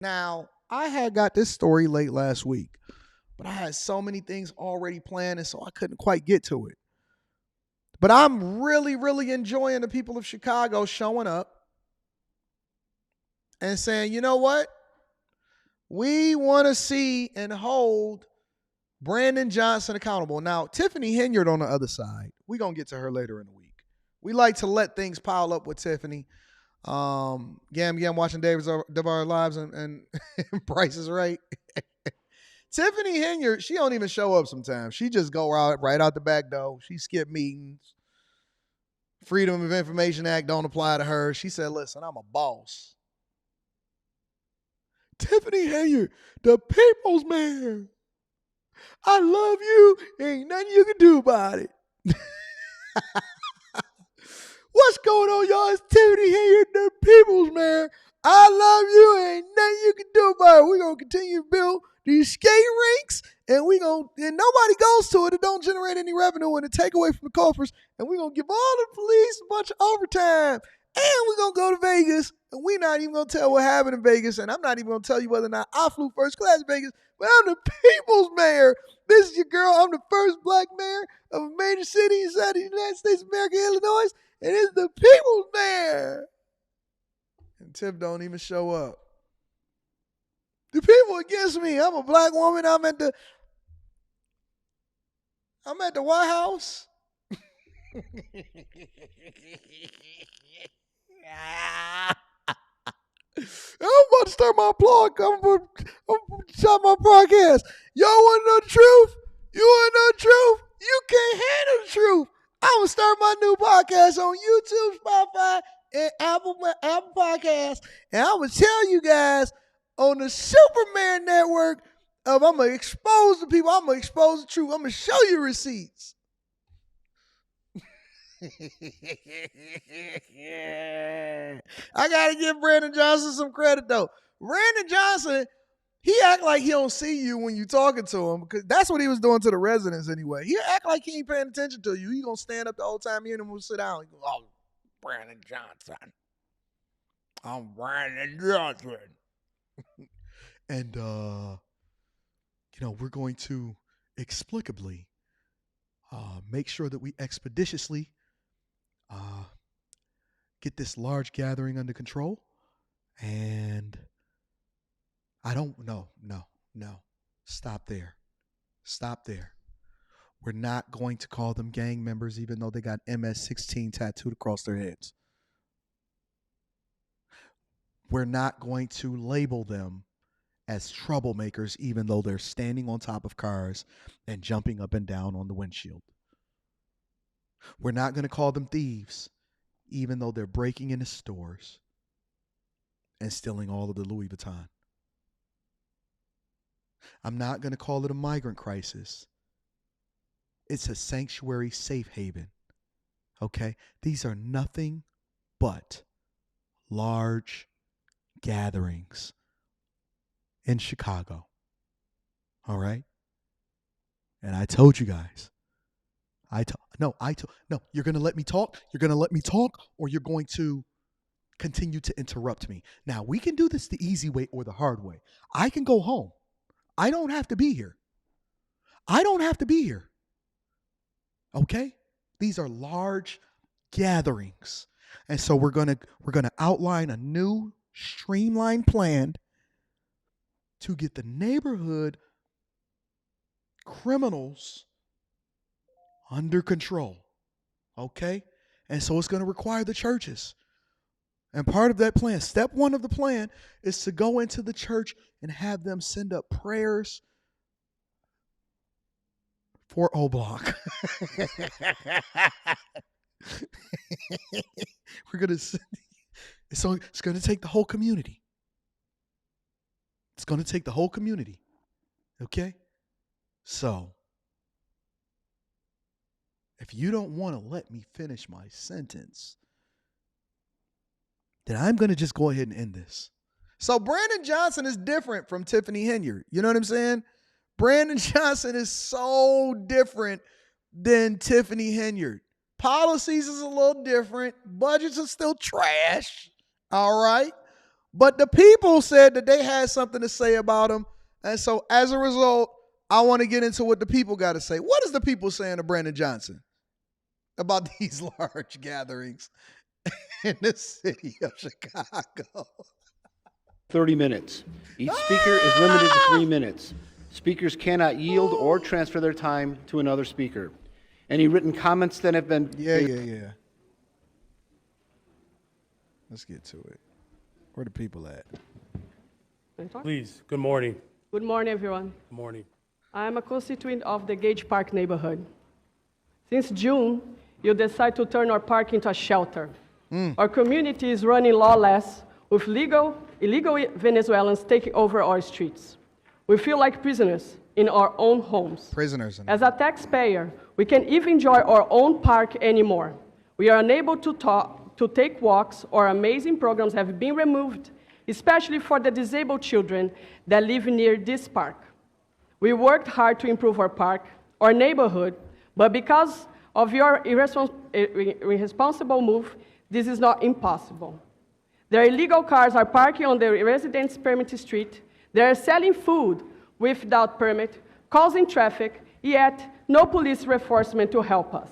Now, I had got this story late last week, but I had so many things already planned, and so I couldn't quite get to it. But I'm really, really enjoying the people of Chicago showing up and saying, you know what? We want to see and hold Brandon Johnson accountable. Now, Tiffany Henyard on the other side, we're going to get to her later in the week. We like to let things pile up with Tiffany. Gam watching David's of Our Lives and Price is Right. Tiffany Henyard, she don't even show up sometimes. She just go right out the back door. She skip meetings. Freedom of Information Act don't apply to her. She said, listen, I'm a boss. Tiffany Henyard, the people's man. I love you. Ain't nothing you can do about it. What's going on, y'all? It's Tiffany Henyard, the people's man. I love you. Ain't nothing you can do about it. We're going to continue to build these skating rinks, and nobody goes to it. It don't generate any revenue and it take away from the coffers. And we're going to give all the police a bunch of overtime. And we're going to go to Vegas, and we're not even going to tell what happened in Vegas. And I'm not even going to tell you whether or not I flew first class in Vegas, but I'm the people's mayor. This is your girl. I'm the first black mayor of a major city inside the United States of America, Illinois, and it's the people's mayor. And Tiff don't even show up. The people against me. I'm a black woman. I'm at the White House. I'm about to start my blog. I'm about to start my podcast. Y'all want to know the truth? You want to know the truth? You can't handle the truth. I'm going to start my new podcast on YouTube, Spotify, and Apple Podcasts. And I'm going to tell you guys on the Superman Network I'm going to expose the people. I'm going to expose the truth. I'm going to show you receipts. I gotta give Brandon Johnson some credit though. Brandon Johnson, he act like he don't see you when you talking to him because that's what he was doing to the residents anyway. He act like he ain't paying attention to you. He gonna stand up the whole time you and him will sit down. He go, "Oh, Brandon Johnson, I'm Brandon Johnson," and we're going to explicably make sure that we expeditiously get this large gathering under control. And I don't, no. Stop there. We're not going to call them gang members, even though they got MS-16 tattooed across their heads. We're not going to label them as troublemakers, even though they're standing on top of cars and jumping up and down on the windshield. We're not going to call them thieves, even though they're breaking into stores and stealing all of the Louis Vuitton. I'm not going to call it a migrant crisis. It's a sanctuary safe haven. Okay? These are nothing but large gatherings in Chicago. All right? And I told you guys. No, you're going to let me talk. You're going to let me talk, or you're going to continue to interrupt me. Now, we can do this the easy way or the hard way. I can go home. I don't have to be here. Okay? These are large gatherings. And so we're going to outline a new streamlined plan to get the neighborhood criminals under control. Okay? And so it's going to require the churches. And part of that plan, step one of the plan, is to go into the church and have them send up prayers for O-Block. So it's going to take the whole community. Okay? So, if you don't want to let me finish my sentence, then I'm going to just go ahead and end this. So Brandon Johnson is different from Tiffany Henyard. You know what I'm saying? Brandon Johnson is so different than Tiffany Henyard. Policies is a little different. Budgets are still trash. All right. But the people said that they had something to say about them. And so as a result, I want to get into what the people got to say. What is the people saying to Brandon Johnson about these large gatherings in the city of Chicago? 30 minutes. Each speaker is limited to 3 minutes. Speakers cannot yield or transfer their time to another speaker. Any written comments that have been... Yeah. Let's get to it. Where the people at? Please, good morning. Good morning, everyone. Good morning. I am a constituent of the Gage Park neighborhood. Since June, you decided to turn our park into a shelter. Our community is running lawless with illegal Venezuelans taking over our streets. We feel like prisoners in our own homes. Prisoners. As a taxpayer, we can't even enjoy our own park anymore. We are unable to take walks. Our amazing programs have been removed, especially for the disabled children that live near this park. We worked hard to improve our park, our neighborhood, but because of your irresponsible move, this is not impossible. Their illegal cars are parking on the residents' permit street. They are selling food without permit, causing traffic, yet no police reinforcement to help us.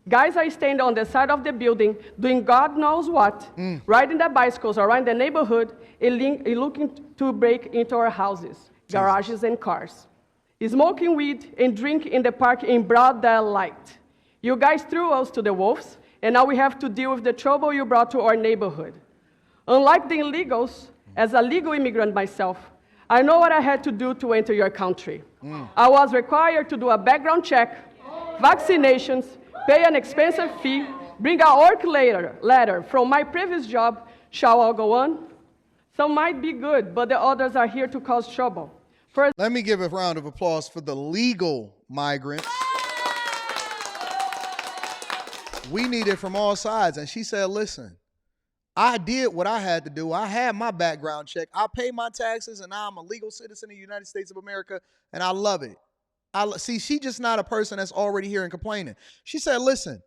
Guys are standing on the side of the building, doing God knows what, riding their bicycles around the neighborhood, and looking to break into our houses, garages, and cars. Smoking weed and drinking in the park in broad daylight. You guys threw us to the wolves, and now we have to deal with the trouble you brought to our neighborhood. Unlike the illegals, as a legal immigrant myself, I know what I had to do to enter your country. I was required to do a background check, vaccinations, pay an expensive fee, bring a work letter from my previous job. Shall I go on? Some might be good, but the others are here to cause trouble. First, let me give a round of applause for the legal migrants. We need it from all sides. And she said, listen, I did what I had to do. I had my background check. I pay my taxes, and now I'm a legal citizen of the United States of America, and I love it. See, she's just not a person that's already here and complaining. She said, listen,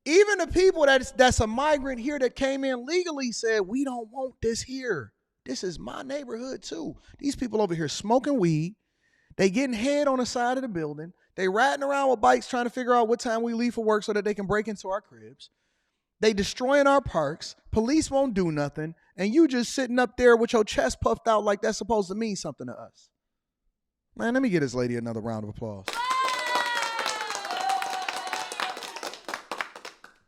even the people that's a migrant here that came in legally said, we don't want this here. This is my neighborhood too. These people over here smoking weed. They getting head on the side of the building. They riding around with bikes trying to figure out what time we leave for work so that they can break into our cribs. They destroying our parks. Police won't do nothing. And you just sitting up there with your chest puffed out like that's supposed to mean something to us. Man, let me get this lady another round of applause.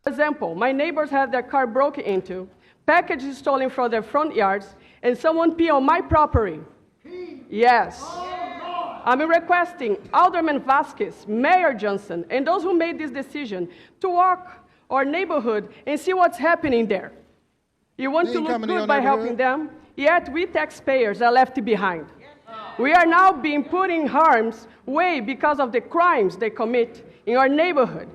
for example, my neighbors had their car broken into, packages stolen from their front yards, and someone pee on my property. Yes. I'm requesting Alderman Vasquez, Mayor Johnson, and those who made this decision to walk our neighborhood and see what's happening there. You want to look good by helping them, yet we taxpayers are left behind. We are now being put in harm's way because of the crimes they commit in our neighborhood.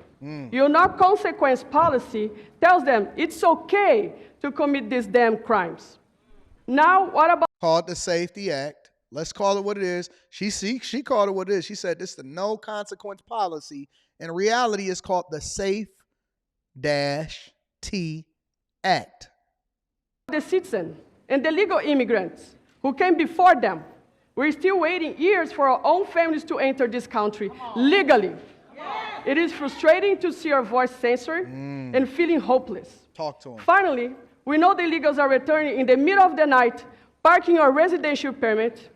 Your no-consequence policy tells them it's okay to commit these damn crimes. Now, what about... Called the Safety Act. Let's call it what it is. She called it what it is. She said this is the no-consequence policy. In reality, it's called the Safe-T Act. The citizen and the legal immigrants who came before them. We're still waiting years for our own families to enter this country legally. It is frustrating to see our voice censored and feeling hopeless. Talk to them. Finally, we know the illegals are returning in the middle of the night, parking our residential permit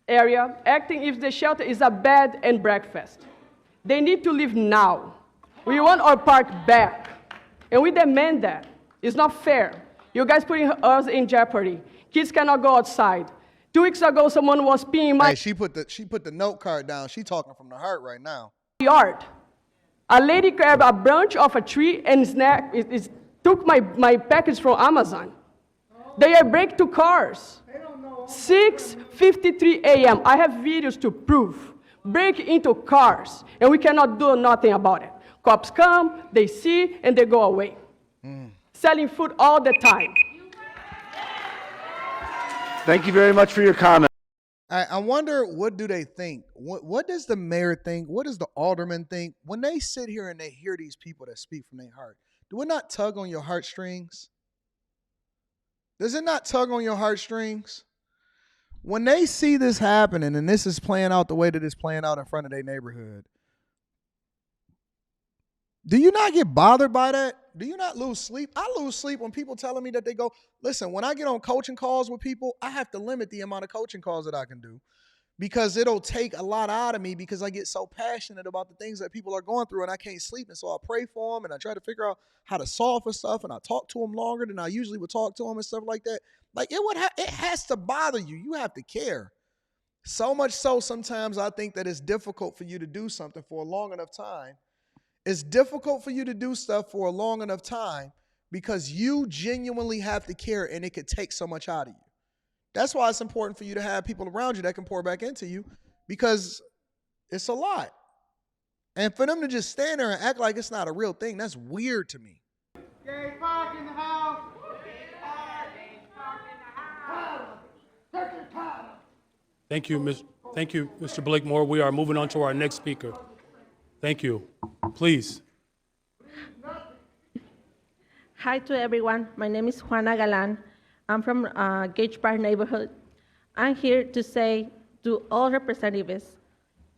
area, acting if the shelter is a bed and breakfast. They need to leave now. We want our park back, and we demand that. It's not fair. You guys putting us in jeopardy. Kids cannot go outside. 2 weeks ago, someone was peeing my... Hey, she put the note card down. She talking from the heart right now. Yard. A lady grabbed a branch of a tree and took my package from Amazon. They are break to cars. 6:53 a.m. I have videos to prove. Break into cars, and we cannot do nothing about it. Cops come, they see, and they go away. Selling food all the time. Thank you very much for your comment. I wonder, what do they think? What does the mayor think? What does the alderman think? When they sit here and they hear these people that speak from their heart, do it not tug on your heartstrings? Does it not tug on your heartstrings? When they see this happening and this is playing out the way that it's playing out in front of their neighborhood, do you not get bothered by that? Do you not lose sleep? I lose sleep when people telling me that they go, listen, when I get on coaching calls with people, I have to limit the amount of coaching calls that I can do because it'll take a lot out of me because I get so passionate about the things that people are going through and I can't sleep. And so I pray for them and I try to figure out how to solve for stuff and I talk to them longer than I usually would talk to them and stuff like that. Like it has to bother you. You have to care. So much so sometimes I think that it's difficult for you to do something for a long enough time. It's difficult for you to do stuff for a long enough time because you genuinely have to care and it could take so much out of you. That's why it's important for you to have people around you that can pour back into you because it's a lot. And for them to just stand there and act like it's not a real thing, that's weird to me. Gay park in the house. Thank you, Mr. Blakemore. We are moving on to our next speaker. Thank you. Please. Hi to everyone. My name is Juana Galan. I'm from Gage Park neighborhood. I'm here to say to all representatives,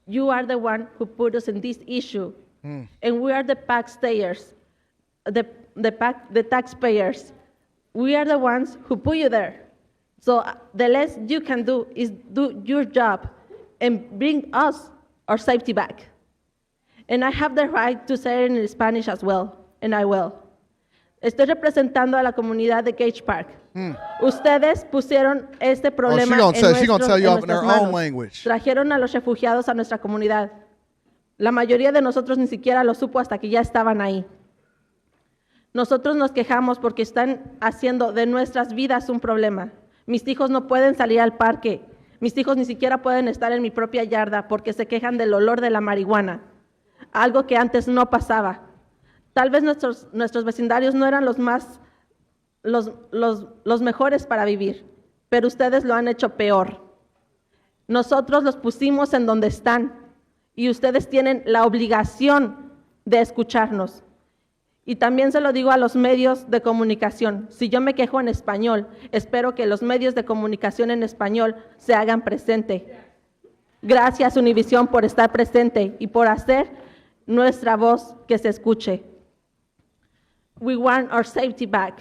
you are the one who put us in this issue, and we are the taxpayers. The taxpayers. We are the ones who put you there. So the less you can do is do your job and bring us our safety back. And I have the right to say it in Spanish as well, and I will. Estoy representando a la comunidad de Gage Park. Ustedes pusieron este problema en nuestras manos. Trajeron a los refugiados a nuestra comunidad. La mayoría de nosotros ni siquiera lo supo hasta que ya estaban ahí. Nosotros nos quejamos porque están haciendo de nuestras vidas un problema. Mis hijos no pueden salir al parque. Mis hijos ni siquiera pueden estar en mi propia yarda porque se quejan del olor de la marihuana. Algo que antes no pasaba. Tal vez nuestros vecindarios no eran los mejores para vivir, pero ustedes lo han hecho peor. Nosotros los pusimos en donde están y ustedes tienen la obligación de escucharnos. Y también se lo digo a los medios de comunicación. Si yo me quejo en español, espero que los medios de comunicación en español se hagan presente. Gracias, Univisión, por estar presente y por hacer nuestra voz que se escuche. We want our safety back.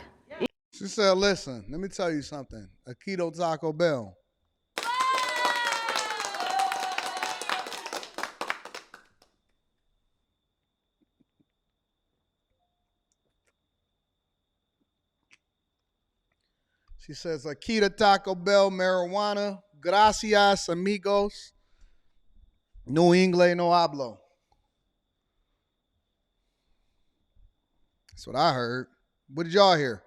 She said, listen, let me tell you something. Aikido Taco Bell. She says, Aikido Taco Bell marijuana. Gracias, amigos. No inglés, no hablo. That's what I heard. What did y'all hear?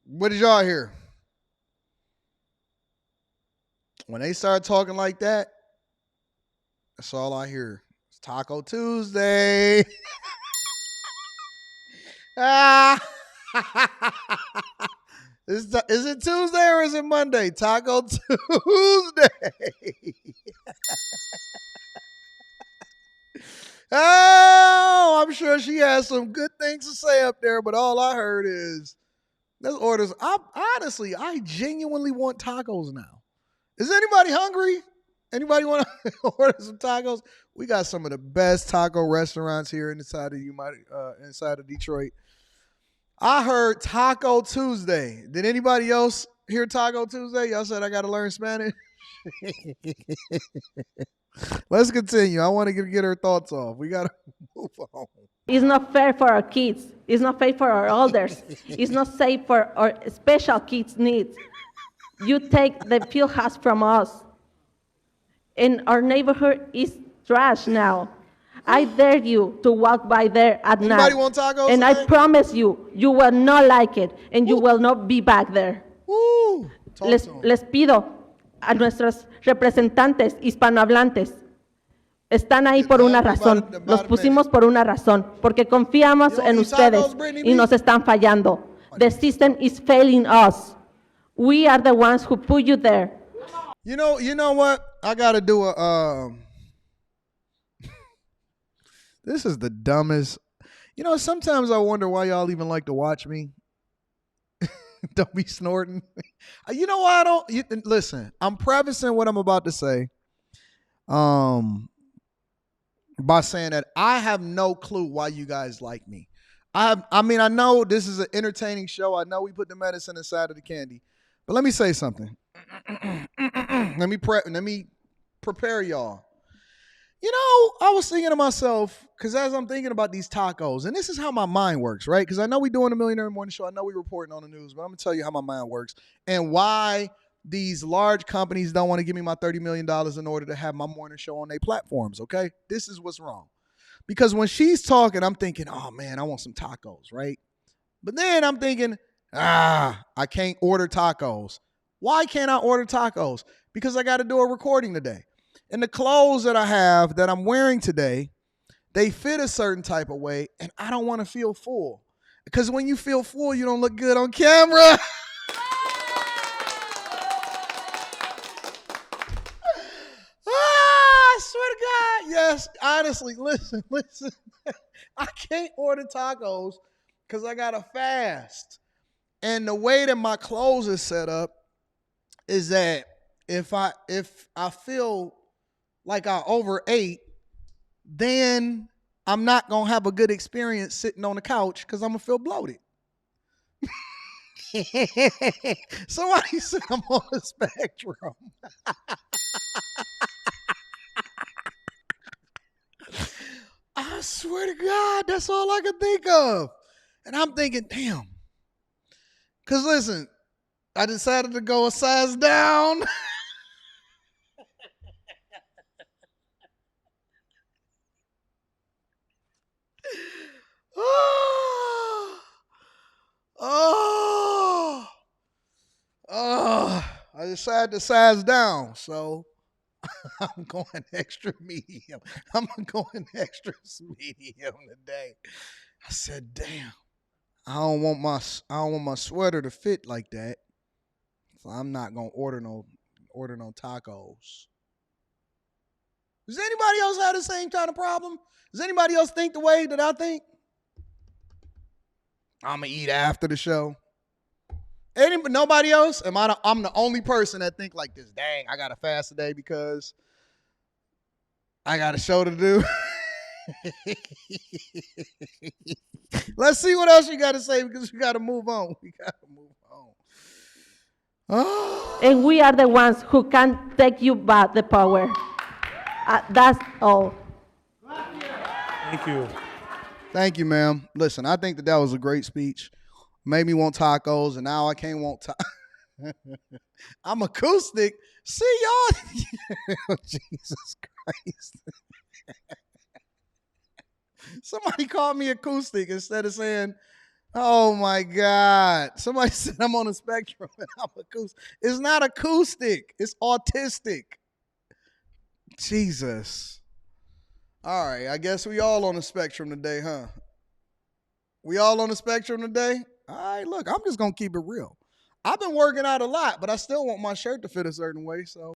What did y'all hear? When they start talking like that, that's all I hear. It's Taco Tuesday. Is it Tuesday or is it Monday? Taco Tuesday. Oh, I'm sure she has some good things to say up there, but all I heard is those orders. I genuinely want tacos now. Is anybody hungry? Anybody want to order some tacos? We got some of the best taco restaurants here inside of Detroit. I heard Taco Tuesday. Did anybody else hear Taco Tuesday? Y'all said I got to learn Spanish. Let's continue. I want to get her thoughts off. We got to move on. It's not fair for our kids. It's not fair for our elders. It's not safe for our special kids' needs. You take the field house from us. And our neighborhood is trash now. I dare you to walk by there at night. Want tacos and today? I promise you, you will not like it, and you will not be back there. Les pido a nuestros representantes hispanohablantes, están ahí por una razón. Los pusimos por una razón, porque confiamos en ustedes y nos están fallando. The system is failing us. We are the ones who put you there. You know what? I got to do a this is the dumbest. Sometimes I wonder why y'all even like to watch me. Don't be snorting. You know why I don't? Listen, I'm prefacing what I'm about to say by saying that I have no clue why you guys like me. I mean, I know this is an entertaining show. I know we put the medicine inside of the candy. But let me say something. let me prepare y'all. You know, I was thinking to myself, because as I'm thinking about these tacos, and this is how my mind works, right? Because I know we're doing a Millionaire Morning Show. I know we're reporting on the news, but I'm going to tell you how my mind works and why these large companies don't want to give me my $30 million in order to have my morning show on their platforms, okay? This is what's wrong. Because when she's talking, I'm thinking, oh, man, I want some tacos, right? But then I'm thinking, I can't order tacos. Why can't I order tacos? Because I got to do a recording today. And the clothes that I have that I'm wearing today, they fit a certain type of way, and I don't want to feel full. Because when you feel full, you don't look good on camera. I swear to God. Yes, honestly, listen. I can't order tacos because I got to fast. And the way that my clothes is set up is that if I feel like I overate, then I'm not going to have a good experience sitting on the couch because I'm going to feel bloated. Somebody said I'm on the spectrum. I swear to God, that's all I can think of. And I'm thinking, damn. Because listen, I decided to go a size down. I decided to size down, so I'm going extra medium. I'm going extra medium today. I said, damn, I don't want my sweater to fit like that, so I'm not gonna order no tacos. Does anybody else have the same kind of problem? Does anybody else think the way that I think? I'm gonna eat after the show. Nobody else? I'm the only person that think like this. Dang, I gotta fast today because I got a show to do. Let's see what else you got to say because we got to move on. And we are the ones who can take you back the power. That's all. Thank you. Thank you, ma'am. Listen, I think that was a great speech. Made me want tacos, and now I can't want tacos. I'm acoustic. See y'all. Jesus Christ. Somebody called me acoustic instead of saying, oh my God. Somebody said I'm on a spectrum and I'm acoustic. It's not acoustic. It's autistic. Jesus. All right. I guess we all on the spectrum today, huh? We all on the spectrum today? All right, look, I'm just going to keep it real. I've been working out a lot, but I still want my shirt to fit a certain way, so.